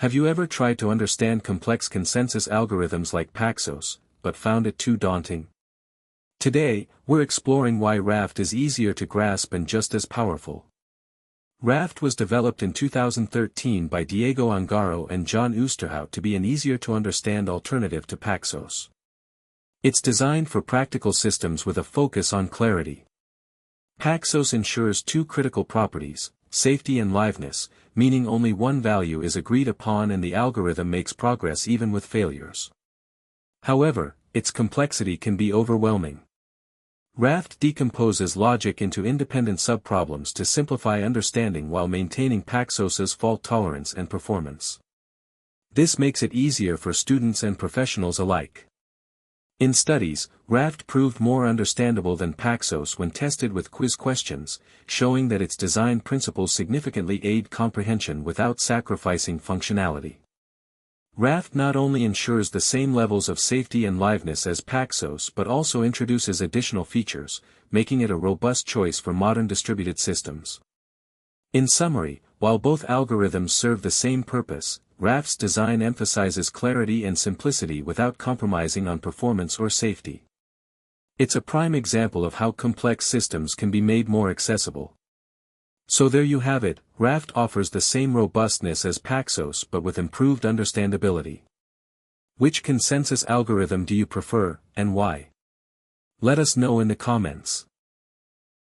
Have you ever tried to understand complex consensus algorithms like Paxos, but found it too daunting? Today, we're exploring why Raft is easier to grasp and just as powerful. Raft was developed in 2013 by Diego Ongaro and John Oosterhout to be an easier-to-understand alternative to Paxos. It's designed for practical systems with a focus on clarity. Paxos ensures two critical properties, safety and liveness, meaning only one value is agreed upon and the algorithm makes progress even with failures. However, its complexity can be overwhelming. Raft decomposes logic into independent subproblems to simplify understanding while maintaining Paxos's fault tolerance and performance. This makes it easier for students and professionals alike. In studies, Raft proved more understandable than Paxos when tested with quiz questions, showing that its design principles significantly aid comprehension without sacrificing functionality. Raft not only ensures the same levels of safety and liveness as Paxos but also introduces additional features, making it a robust choice for modern distributed systems. In summary, while both algorithms serve the same purpose, Raft's design emphasizes clarity and simplicity without compromising on performance or safety. It's a prime example of how complex systems can be made more accessible. So there you have it, Raft offers the same robustness as Paxos but with improved understandability. Which consensus algorithm do you prefer, and why? Let us know in the comments.